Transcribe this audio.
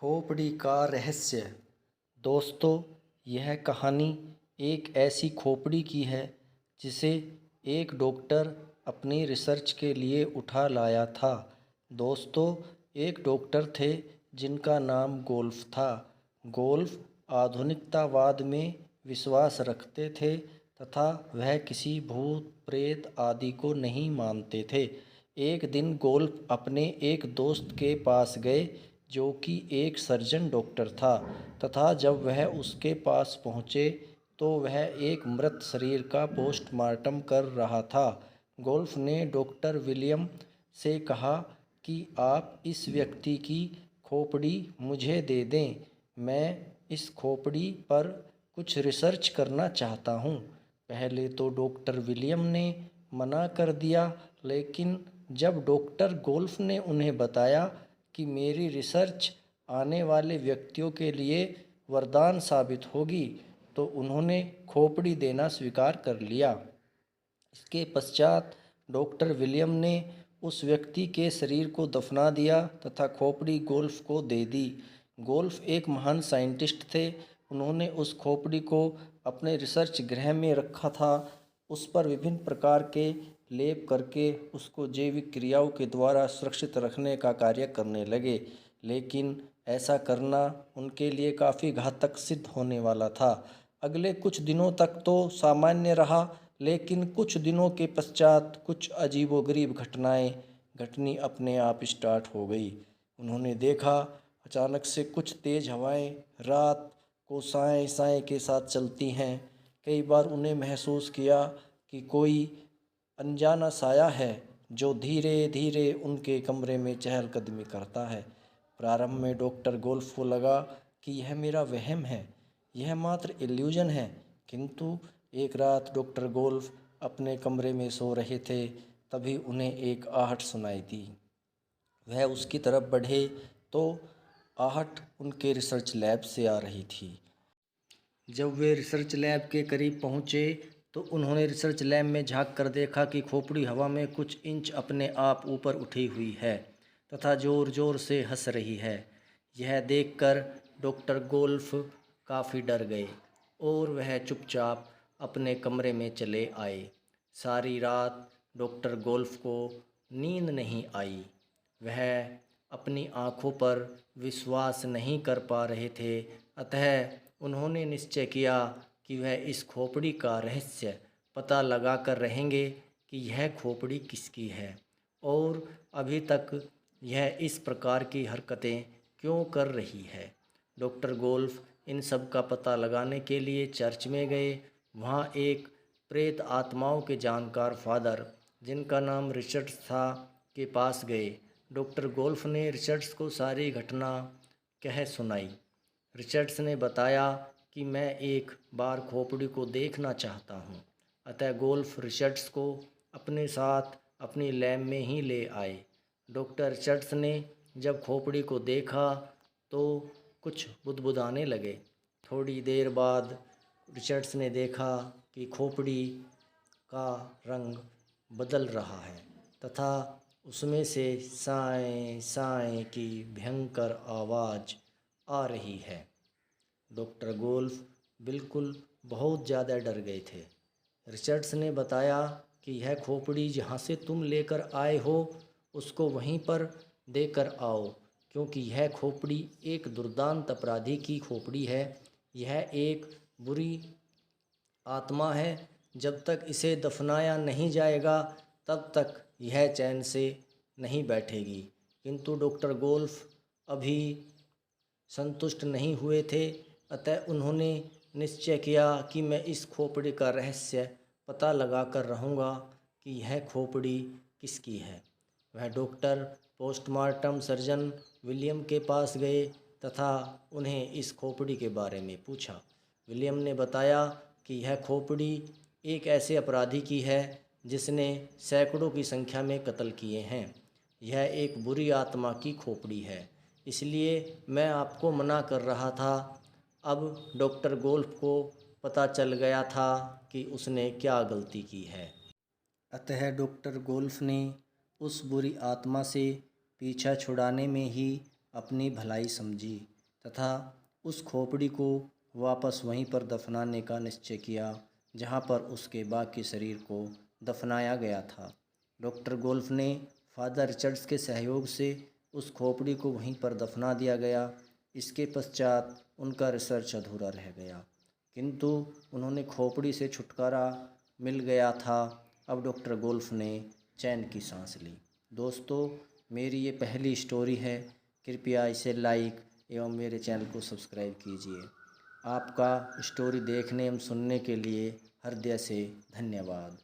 खोपड़ी का रहस्य। दोस्तों, यह कहानी एक ऐसी खोपड़ी की है जिसे एक डॉक्टर अपनी रिसर्च के लिए उठा लाया था। दोस्तों, एक डॉक्टर थे जिनका नाम गोल्फ था। गोल्फ आधुनिकतावाद में विश्वास रखते थे तथा वह किसी भूत प्रेत आदि को नहीं मानते थे। एक दिन गोल्फ अपने एक दोस्त के पास गए जो कि एक सर्जन डॉक्टर था तथा जब वह उसके पास पहुँचे तो वह एक मृत शरीर का पोस्टमार्टम कर रहा था। गोल्फ ने डॉक्टर विलियम से कहा कि आप इस व्यक्ति की खोपड़ी मुझे दे दें, मैं इस खोपड़ी पर कुछ रिसर्च करना चाहता हूँ। पहले तो डॉक्टर विलियम ने मना कर दिया, लेकिन जब डॉक्टर गोल्फ ने उन्हें बताया कि मेरी रिसर्च आने वाले व्यक्तियों के लिए वरदान साबित होगी, तो उन्होंने खोपड़ी देना स्वीकार कर लिया। इसके पश्चात डॉक्टर विलियम ने उस व्यक्ति के शरीर को दफना दिया तथा खोपड़ी गोल्फ को दे दी। गोल्फ एक महान साइंटिस्ट थे। उन्होंने उस खोपड़ी को अपने रिसर्च गृह में रखा था। उस पर विभिन्न प्रकार के लेप करके उसको जैविक क्रियाओं के द्वारा सुरक्षित रखने का कार्य करने लगे, लेकिन ऐसा करना उनके लिए काफ़ी घातक सिद्ध होने वाला था। अगले कुछ दिनों तक तो सामान्य रहा, लेकिन कुछ दिनों के पश्चात कुछ अजीबोगरीब घटनाएं घटनी अपने आप स्टार्ट हो गई। उन्होंने देखा अचानक से कुछ तेज़ हवाएं रात को साए साए के साथ चलती हैं। कई बार उन्हें महसूस किया कि कोई अनजाना साया है जो धीरे धीरे उनके कमरे में चहलकदमी करता है। प्रारंभ में डॉक्टर गोल्फ को लगा कि यह मेरा वहम है, यह मात्र इल्यूजन है, किंतु एक रात डॉक्टर गोल्फ अपने कमरे में सो रहे थे, तभी उन्हें एक आहट सुनाई दी। वह उसकी तरफ बढ़े तो आहट उनके रिसर्च लैब से आ रही थी। जब वे रिसर्च लैब के करीब पहुंचे तो उन्होंने रिसर्च लैब में झांक कर देखा कि खोपड़ी हवा में कुछ इंच अपने आप ऊपर उठी हुई है तथा ज़ोर ज़ोर से हंस रही है। यह देखकर डॉक्टर गोल्फ काफ़ी डर गए और वह चुपचाप अपने कमरे में चले आए। सारी रात डॉक्टर गोल्फ को नींद नहीं आई। वह अपनी आँखों पर विश्वास नहीं कर पा रहे थे। अतः उन्होंने निश्चय किया कि वह इस खोपड़ी का रहस्य पता लगा कर रहेंगे कि यह खोपड़ी किसकी है और अभी तक यह इस प्रकार की हरकतें क्यों कर रही है। डॉक्टर गोल्फ इन सब का पता लगाने के लिए चर्च में गए। वहाँ एक प्रेत आत्माओं के जानकार फादर, जिनका नाम रिचर्ड्स था, के पास गए। डॉक्टर गोल्फ ने रिचर्ड्स को सारी घटना कह सुनाई। रिचर्ड्स ने बताया कि मैं एक बार खोपड़ी को देखना चाहता हूँ। अतः गोल्फ रिचर्ड्स को अपने साथ अपनी लैब में ही ले आए। डॉक्टर रिचर्ड्स ने जब खोपड़ी को देखा तो कुछ बुदबुदाने लगे। थोड़ी देर बाद रिचर्ड्स ने देखा कि खोपड़ी का रंग बदल रहा है तथा उसमें से साएं साएं की भयंकर आवाज़ आ रही है। डॉक्टर गोल्फ बिल्कुल बहुत ज़्यादा डर गए थे। रिचर्ड्स ने बताया कि यह खोपड़ी जहाँ से तुम लेकर आए हो उसको वहीं पर देकर आओ, क्योंकि यह खोपड़ी एक दुर्दांत अपराधी की खोपड़ी है। यह एक बुरी आत्मा है। जब तक इसे दफनाया नहीं जाएगा तब तक यह चैन से नहीं बैठेगी। किंतु डॉक्टर गोल्फ अभी संतुष्ट नहीं हुए थे। अतः उन्होंने निश्चय किया कि मैं इस खोपड़ी का रहस्य पता लगा कर रहूँगा कि यह खोपड़ी किसकी है। वह डॉक्टर पोस्टमार्टम सर्जन विलियम के पास गए तथा उन्हें इस खोपड़ी के बारे में पूछा। विलियम ने बताया कि यह खोपड़ी एक ऐसे अपराधी की है जिसने सैकड़ों की संख्या में कत्ल किए हैं। यह एक बुरी आत्मा की खोपड़ी है, इसलिए मैं आपको मना कर रहा था। अब डॉक्टर गोल्फ को पता चल गया था कि उसने क्या गलती की है। अतः डॉक्टर गोल्फ ने उस बुरी आत्मा से पीछा छुड़ाने में ही अपनी भलाई समझी। तथा उस खोपड़ी को वापस वहीं पर दफनाने का निश्चय किया जहां पर उसके बाकी शरीर को दफनाया गया था। डॉक्टर गोल्फ ने फादर रिचर्ड्स के सहयोग से उस खोपड़ी को वहीं पर दफना दिया गया। इसके पश्चात उनका रिसर्च अधूरा रह गया, किंतु उन्होंने खोपड़ी से छुटकारा मिल गया था। अब डॉक्टर गोल्फ ने चैन की सांस ली। दोस्तों, मेरी ये पहली स्टोरी है। कृपया इसे लाइक एवं मेरे चैनल को सब्सक्राइब कीजिए। आपका स्टोरी देखने एवं सुनने के लिए हृदय से धन्यवाद।